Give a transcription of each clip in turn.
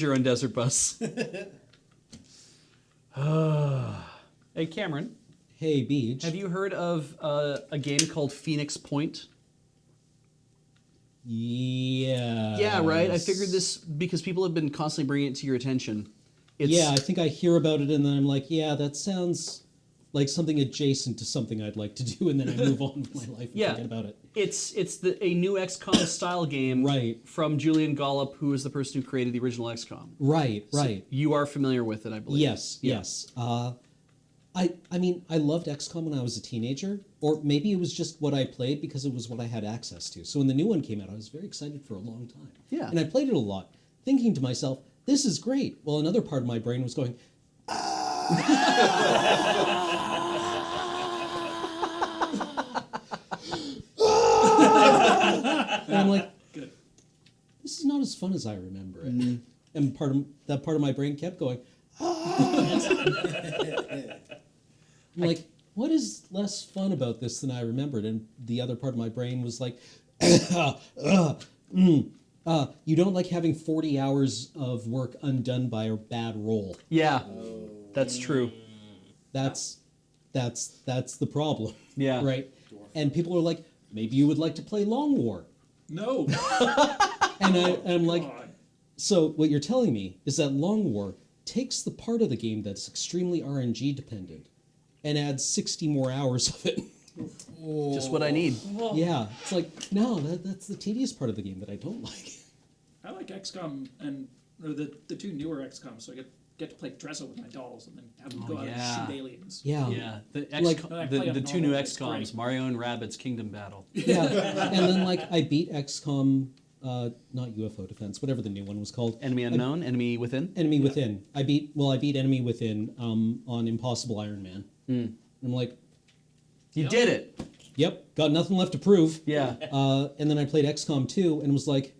You're on Desert Bus. Hey, Cameron. Hey, Beach. Have you heard of a game called Phoenix Point? Yeah. Yeah, right? I figured this because people have been constantly bringing it to your attention. Yeah, I think I hear about it and then I'm like, yeah, that sounds like something adjacent to something I'd like to do, and then I move on with my life and forget about it. It's a new XCOM style game Right. from Julian Gollop, who is the person who created the original XCOM. Right, right. So you are familiar with it, I believe. Yes, yes. I mean, I loved XCOM when I was a teenager, or maybe it was just what I played because it was what I had access to. So when the new one came out, I was very excited for a long time. Yeah. And I played it a lot, thinking to myself, this is great. Well, another part of my brain was going, and I'm like, Good. this is not as fun as I remember it. And that part of my brain kept going, I'm like, what is less fun about this than I remembered? And the other part of my brain was like, you don't like having 40 hours of work undone by a bad roll. Yeah, that's true. That's the problem. Yeah. Right? And people are like, maybe you would like to play Long War. No. And I'm like, God. so what you're telling me is that Long War takes the part of the game that's extremely RNG dependent and adds 60 more hours of it. Just what I need. Yeah, it's like, no, that's the tedious part of the game that I don't like. I like XCOM or the two newer XCOM, so I get to play dress up with my dolls and then have them go out yeah. and shoot aliens. Yeah. Yeah, the I play on the two new normal, it's XComs, great. Mario and Rabbids Kingdom Battle. Yeah, and then like I beat XCOM, not UFO Defense, whatever the new one was called. Enemy Unknown, Enemy Within. Enemy Within. I beat Enemy Within on Impossible Iron Man. And I'm like, You did it. yep, got nothing left to prove. Yeah. And then I played XCOM 2 and was like,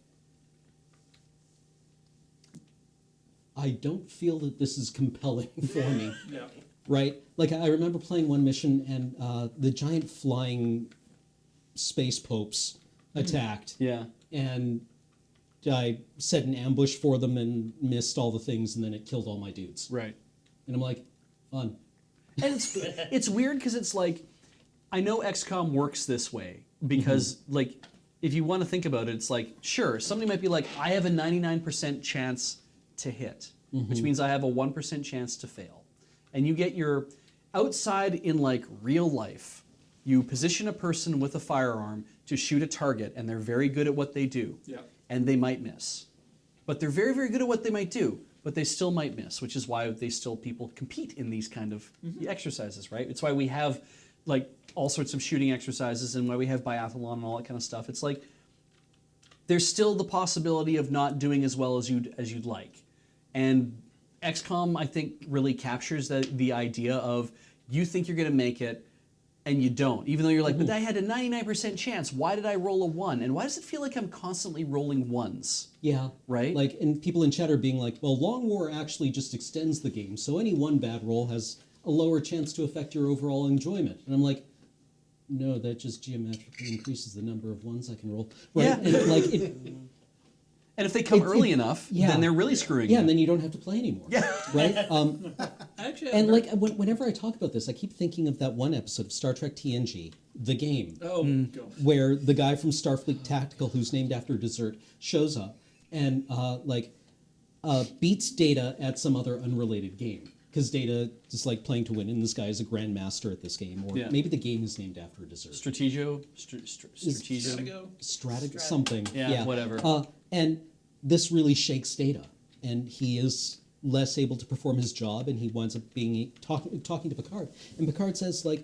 I don't feel that this is compelling for me. Yeah. Right? Like, I remember playing one mission and the giant flying space popes attacked. Yeah. And I set an ambush for them and missed all the things, and then it killed all my dudes. Right. And I'm like, fun. And it's weird because it's like, I know XCOM works this way because like, if you want to think about it, it's like, sure, somebody might be like, I have a 99% chance to hit, which means I have a 1% chance to fail. And you get your, outside in like real life, you position a person with a firearm to shoot a target and they're very good at what they do. Yeah. And they might miss. But they're very, very good at what they might do, but they still might miss, which is why people compete in these kind of exercises, right? It's why we have like all sorts of shooting exercises and why we have biathlon and all that kind of stuff. It's like there's still the possibility of not doing as well as you'd like. And XCOM, I think, really captures the idea of you think you're going to make it and you don't. Even though you're like, but I had a 99% chance. Why did I roll a 1? And why does it feel like I'm constantly rolling 1s? Yeah. Right? Like, and people in chat are being like, well, Long War actually just extends the game, so any one bad roll has a lower chance to affect your overall enjoyment. And I'm like, no, that just geometrically increases the number of 1s I can roll. Right? Yeah. And like, And if they come early enough, then they're really screwing you. and then you don't have to play anymore. Yeah. Right? Actually, And like, whenever I talk about this, I keep thinking of that one episode of Star Trek TNG, The Game. oh, go. Where the guy from Starfleet Tactical, who's named after dessert, shows up and beats Data at some other unrelated game. Because Data is like playing to win, and this guy is a grandmaster at this game. Or maybe the game is named after a dessert. Strategio? Stratego? Something. Yeah, whatever. And this really shakes Data. And he is less able to perform his job, and he winds up being talking to Picard. And Picard says, like,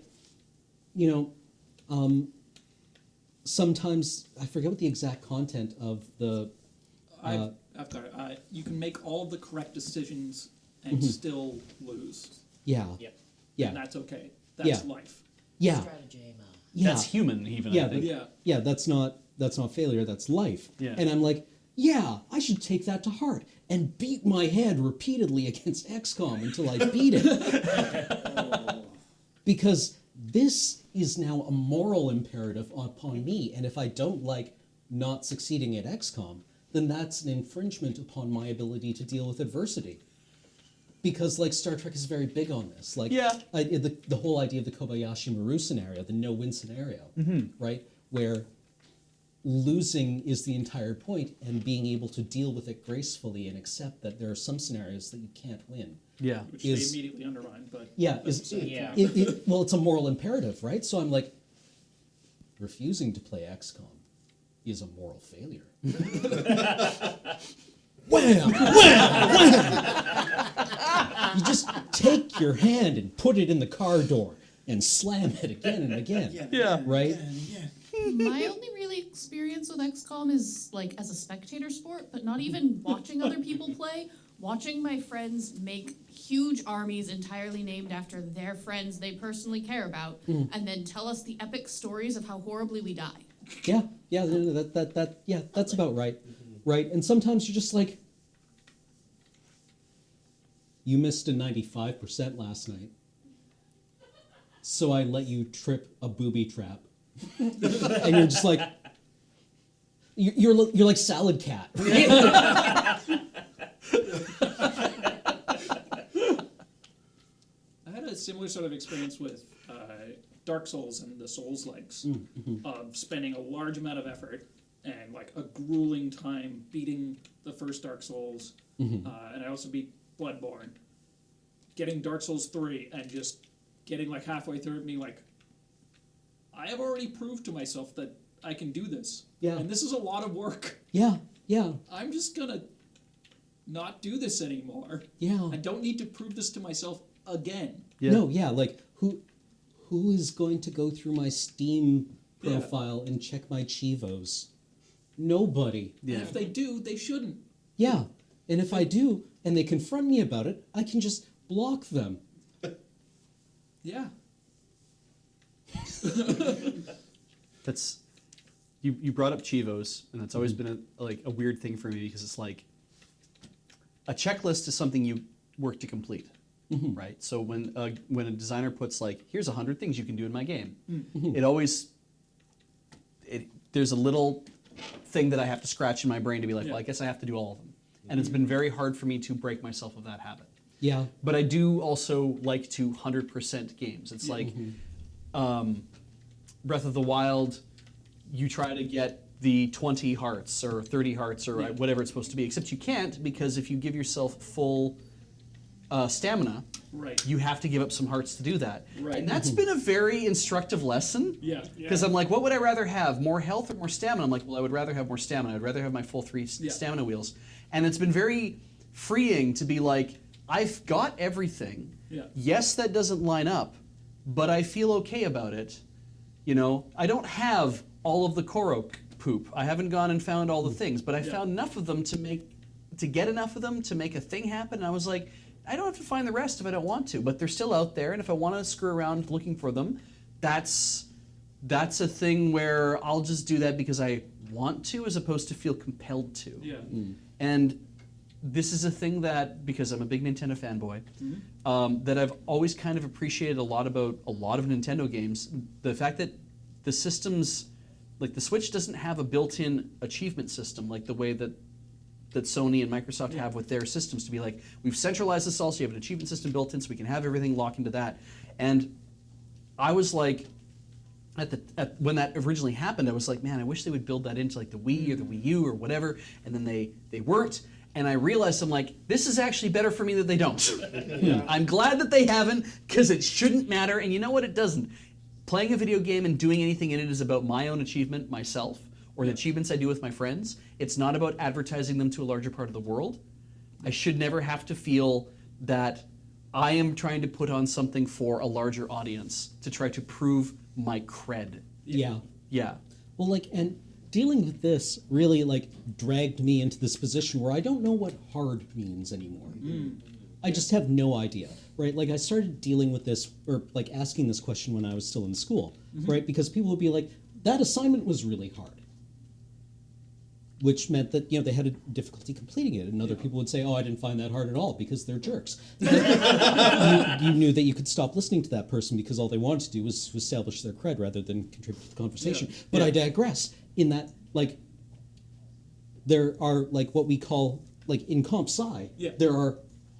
sometimes, I forget what the exact content of the... I've got it. You can make all the correct decisions and still lose. Yeah. Yep. Yeah. And that's okay. That's Yeah. life. Yeah. Stratagema. Yeah. That's human, even, Yeah, I think. Yeah, that's not failure, that's life. Yeah. And I'm like, yeah, I should take that to heart and beat my head repeatedly against XCOM until I beat it. Because this is now a moral imperative upon me, and if I don't like not succeeding at XCOM, then that's an infringement upon my ability to deal with adversity. Because like Star Trek is very big on this, like the whole idea of the Kobayashi Maru scenario, the no-win scenario, right, where losing is the entire point, and being able to deal with it gracefully and accept that there are some scenarios that you can't win. Yeah. Which they immediately undermine, but Well, it's a moral imperative, right? So I'm like, refusing to play XCOM is a moral failure. Wham! Wham! Wham! You just take your hand and put it in the car door and slam it again and again. Yeah. Right? My only really experience with XCOM is like as a spectator sport, but not even watching other people play. Watching my friends make huge armies entirely named after their friends they personally care about, and then tell us the epic stories of how horribly we die. That's about right. Right? And sometimes you're just like, you missed a 95% last night, so I let you trip a booby trap. And you're just like, you're like Salad Cat. I had a similar sort of experience with Dark Souls and the Souls-likes of spending a large amount of effort and like a grueling time beating the first Dark Souls, and I also beat Bloodborne. Getting Dark Souls 3 and just getting like halfway through it and being like, I have already proved to myself that I can do this. Yeah. And this is a lot of work. Yeah. I'm just gonna not do this anymore. Yeah. I don't need to prove this to myself again. Yeah. No, like who is going to go through my Steam profile and check my Chivos? Nobody. Yeah. And if they do, they shouldn't. Yeah. And if I do and they confront me about it, I can just block them. Yeah. That's you brought up Chivos, and that's always been a weird thing for me, because it's like a checklist is something you work to complete, right? So when a designer puts like, here's 100 things you can do in my game, there's a little thing that I have to scratch in my brain to be like, well, I guess I have to do all of them, and it's been very hard for me to break myself of that habit. Yeah. But I do also like to 100% games. It's like Breath of the Wild, you try to get the 20 hearts or 30 hearts or whatever it's supposed to be, except you can't, because if you give yourself full stamina, you have to give up some hearts to do that. Right. And that's been a very instructive lesson. Yeah. Because I'm like, what would I rather have, more health or more stamina? I'm like, well, I would rather have more stamina. I'd rather have my full 3 stamina wheels. And it's been very freeing to be like, I've got everything. Yeah. Yes, that doesn't line up, but I feel okay about it. You know, I don't have all of the Korok poop. I haven't gone and found all the things, but I found enough of them to get enough of them to make a thing happen. And I was like, I don't have to find the rest if I don't want to, but they're still out there, and if I want to screw around looking for them, that's a thing where I'll just do that because I want to, as opposed to feel compelled to. Yeah. And this is a thing that, because I'm a big Nintendo fanboy, that I've always kind of appreciated a lot about a lot of Nintendo games. The fact that the systems, like the Switch doesn't have a built-in achievement system like the way that Sony and Microsoft have with their systems, to be like, we've centralized this all, so you have an achievement system built in, so we can have everything lock into that. And I was like, when that originally happened, I was like, man, I wish they would build that into like the Wii or the Wii U or whatever. And then they weren't. And I realized, I'm like, this is actually better for me that they don't. I'm glad that they haven't, because it shouldn't matter. And you know what? It doesn't. Playing a video game and doing anything in it is about my own achievement, myself, or the achievements I do with my friends. It's not about advertising them to a larger part of the world. I should never have to feel that I am trying to put on something for a larger audience to try to prove my cred. Yeah. Yeah. Well, like, and dealing with this really like dragged me into this position where I don't know what hard means anymore. I just have no idea, right? Like I started dealing with this, or like asking this question when I was still in school, right? Because people would be like, that assignment was really hard. Which meant that, they had a difficulty completing it. And other people would say, oh, I didn't find that hard at all, because they're jerks. you knew that you could stop listening to that person because all they wanted to do was establish their cred rather than contribute to the conversation. But I digress in that, like, there are like what we call like in comp sci. Yeah. There are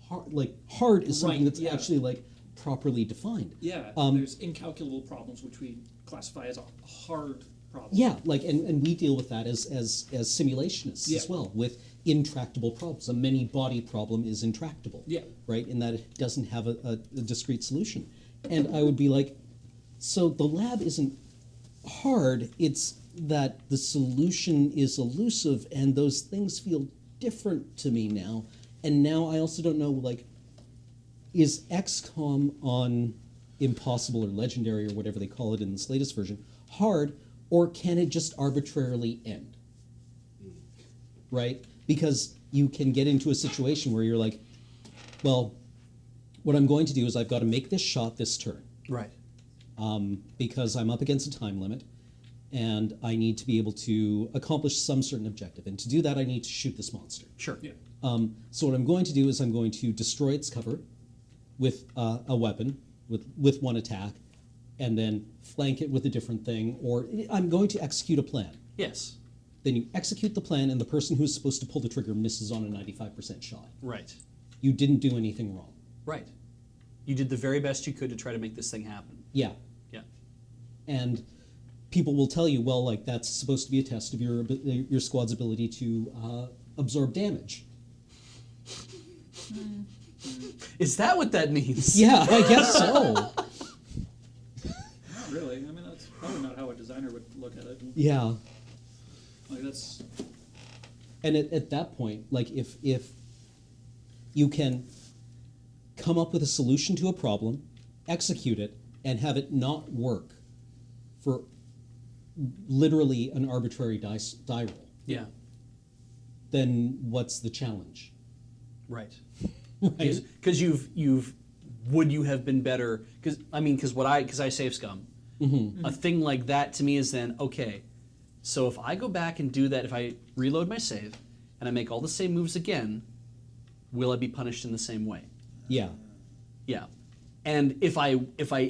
hard is something Right, that's yeah. actually like properly defined. Yeah, there's incalculable problems which we classify as a hard problem. Yeah, like and we deal with that as simulationists Yeah. as well with intractable problems. A many body problem is intractable. Yeah. Right, in that it doesn't have a discrete solution. And I would be like, so the lab isn't hard, it's that the solution is elusive, and those things feel different to me now. And now I also don't know, like, is XCOM on Impossible or Legendary or whatever they call it in this latest version hard, or can it just arbitrarily end? Right? Because you can get into a situation where you're like, well, what I'm going to do is I've got to make this shot this turn. Right. Because I'm up against a time limit, and I need to be able to accomplish some certain objective. And to do that, I need to shoot this monster. Sure. Yeah. So what I'm going to do is I'm going to destroy its cover with a weapon, with one attack, and then flank it with a different thing, or I'm going to execute a plan. Yes. Then you execute the plan, and the person who's supposed to pull the trigger misses on a 95% shot. Right. You didn't do anything wrong. Right. You did the very best you could to try to make this thing happen. Yeah. Yeah. And people will tell you, well, like that's supposed to be a test of your squad's ability to absorb damage. Is that what that means? Yeah, I guess so. Not really. I mean, that's probably not how a designer would look at it. Yeah. Like that's And at that point, like if you can come up with a solution to a problem, execute it, and have it not work for literally an arbitrary die roll, Yeah. then what's the challenge? Right. Right? Because would you have been better? Because I save scum. Mm-hmm. A thing like that to me is then okay. So if I go back and do that, if I reload my save and I make all the same moves again, will I be punished in the same way? Yeah. Yeah. And if I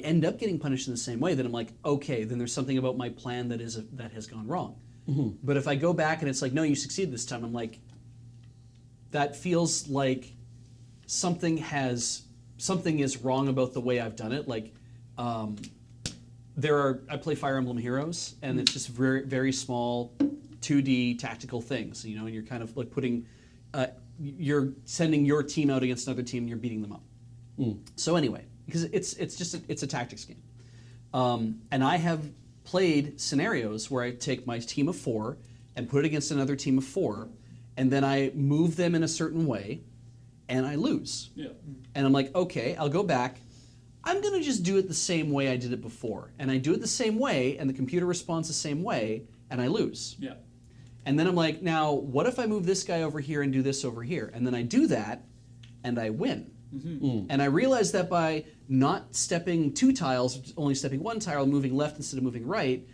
end up getting punished in the same way, then I'm like, okay, then there's something about my plan that has gone wrong. Mm-hmm. But if I go back and it's like, no, you succeeded this time, I'm like, that feels like something is wrong about the way I've done it. Like, I play Fire Emblem Heroes, and it's just very, very small 2D tactical things, and you're kind of like you're sending your team out against another team and you're beating them up. So anyway, because it's a tactics game. And I have played scenarios where I take my team of 4 and put it against another team of 4, and then I move them in a certain way, and I lose. yeah. And I'm like, okay, I'll go back. I'm going to just do it the same way I did it before. And I do it the same way, and the computer responds the same way, and I lose. Yeah. And then I'm like, now, what if I move this guy over here and do this over here? And then I do that, and I win. And I realized that by not stepping 2 tiles, only stepping 1 tile, moving left instead of moving right,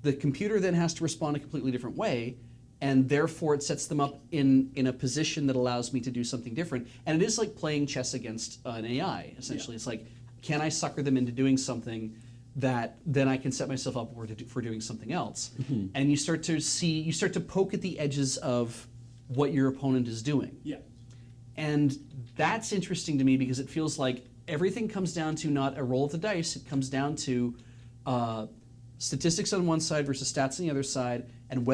the computer then has to respond a completely different way, and therefore it sets them up in a position that allows me to do something different. And it is like playing chess against an AI, essentially. Yeah. It's like, can I sucker them into doing something that then I can set myself up for doing something else? And you start to poke at the edges of what your opponent is doing. Yeah. And that's interesting to me because it feels like everything comes down to not a roll of the dice. It comes down to statistics on one side versus stats on the other side, and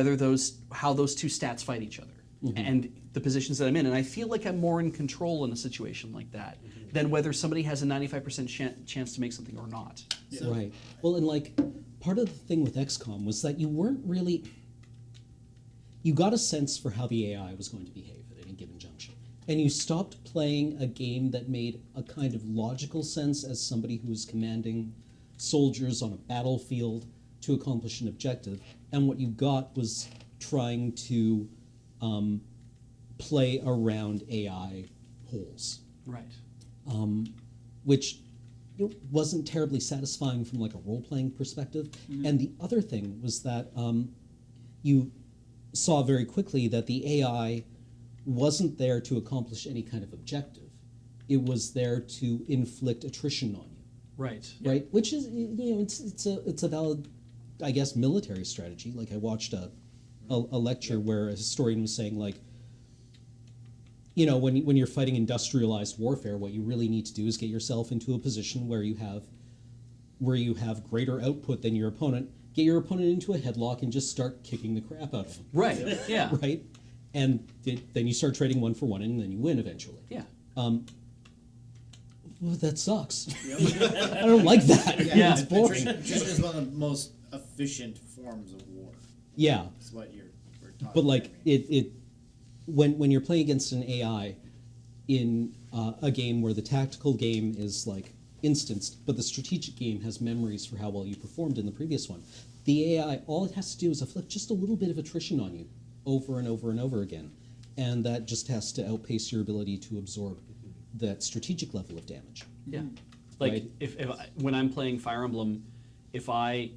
how those 2 stats fight each other, and the positions that I'm in. And I feel like I'm more in control in a situation like that than whether somebody has a 95% chance to make something or not. Yeah. Right. Well, and like part of the thing with XCOM was that you got a sense for how the AI was going to behave at any given junction. And you stopped playing a game that made a kind of logical sense as somebody who was commanding soldiers on a battlefield to accomplish an objective. And what you got was trying to play around AI holes, Right. which wasn't terribly satisfying from like a role-playing perspective. And the other thing was that you saw very quickly that the AI wasn't there to accomplish any kind of objective. It was there to inflict attrition on you, Right. right? Which is, it's a valid, I guess, military strategy. Like I watched a lecture where a historian was saying, like, when you're fighting industrialized warfare, what you really need to do is get yourself into a position where you have greater output than your opponent. Get your opponent into a headlock and just start kicking the crap out of them. Right. Yeah. Right? And then you start trading 1-for-1, and then you win eventually. Yeah. Well, that sucks. I don't like that. Yeah. It's boring. Attrition is one of the most efficient forms of war. Yeah. That's what we're talking But like about. when you're playing against an AI in a game where the tactical game is like instanced, but the strategic game has memories for how well you performed in the previous one, the AI, all it has to do is inflict just a little bit of attrition on you over and over and over again, and that just has to outpace your ability to absorb that strategic level of damage. Yeah. Like Right. if when I'm playing Fire Emblem, if I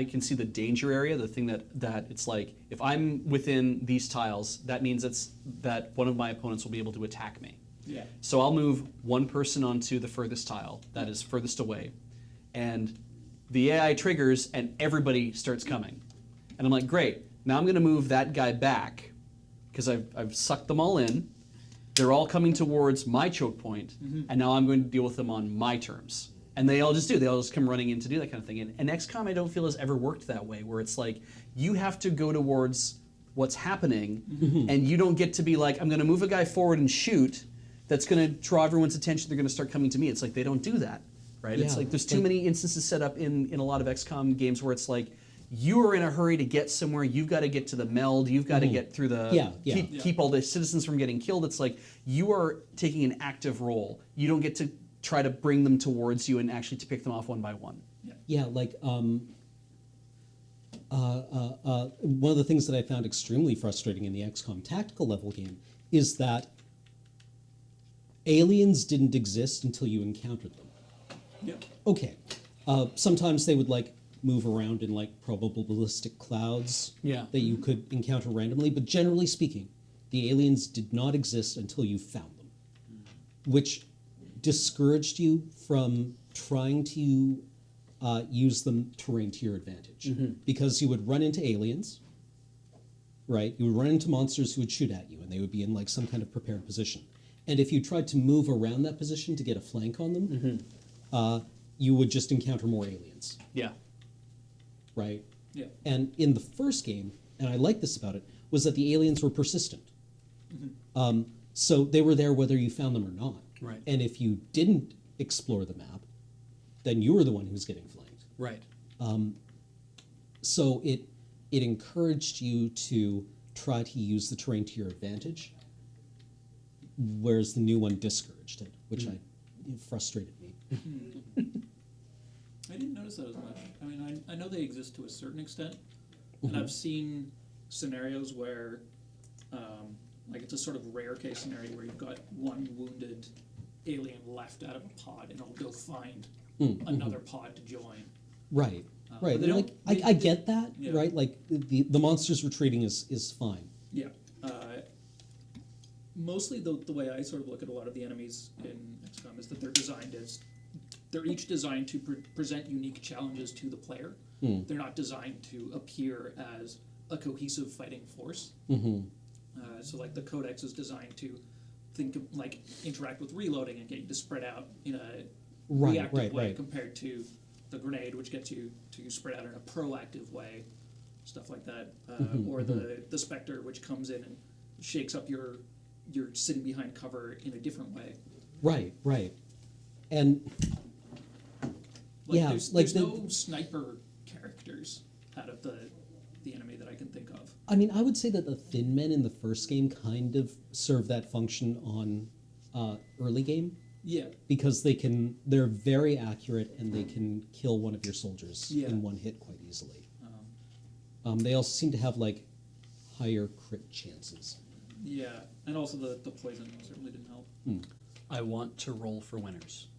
can see the danger area, the thing that it's like, if I'm within these tiles, that means that one of my opponents will be able to attack me. Yeah. So I'll move one person onto the furthest tile that is furthest away, and the AI triggers and everybody starts coming. And I'm like, great, now I'm gonna move that guy back because I've sucked them all in. They're all coming towards my choke point, and now I'm going to deal with them on my terms. And they all just do. They all just come running in to do that kind of thing. And XCOM, I don't feel, has ever worked that way, where it's like, you have to go towards what's happening, and you don't get to be like, I'm going to move a guy forward and shoot. That's going to draw everyone's attention. They're going to start coming to me. It's like, they don't do that, right? It's Yeah, like, there's too many instances set up in a lot of XCOM games where it's like, you are in a hurry to get somewhere. You've got to get to the meld. You've got to get through the keep all the citizens from getting killed. It's like you are taking an active role. You don't get to try to bring them towards you and actually to pick them off one by one. Yeah, like one of the things that I found extremely frustrating in the XCOM tactical level game is that aliens didn't exist until you encountered them. Yeah. Okay, sometimes they would like move around in like probabilistic clouds that you could encounter randomly, but generally speaking, the aliens did not exist until you found them, which discouraged you from trying to use them terrain to your advantage, because you would run into aliens, right? You would run into monsters who would shoot at you, and they would be in like some kind of prepared position. And if you tried to move around that position to get a flank on them, you would just encounter more aliens. Yeah. Right? Yeah. And in the first game, and I like this about it, was that the aliens were persistent. So they were there whether you found them or not. Right. And if you didn't explore the map, then you were the one who was getting flanked. Right. So it encouraged you to try to use the terrain to your advantage, whereas the new one discouraged it, which it frustrated me. I didn't notice that as much. I mean, I know they exist to a certain extent, and I've seen scenarios where, like, it's a sort of rare case scenario where you've got one wounded alien left out of a pod, and it'll go find another pod to join. Right. Right. but they Like, don't- I get that, Yeah. right? Like the monsters retreating is fine. Yeah. Mostly the way I sort of look at a lot of the enemies in XCOM is that they're each designed to present unique challenges to the player. They're not designed to appear as a cohesive fighting force. So like the Codex is designed to interact with reloading and get you to spread out in a reactive way compared to the grenade, which gets you to spread out in a proactive way, stuff like that. Or the Spectre, which comes in and shakes up your sitting behind cover in a different way. Right. And There's no sniper characters out of the enemy that I can think of. I mean, I would say that the Thin Men in the first game kind of serve that function on early game, Yeah. because they're very accurate and they can kill one of your soldiers in one hit quite easily. They also seem to have like higher crit chances. Yeah, and also the poison certainly didn't help. I want to roll for winners.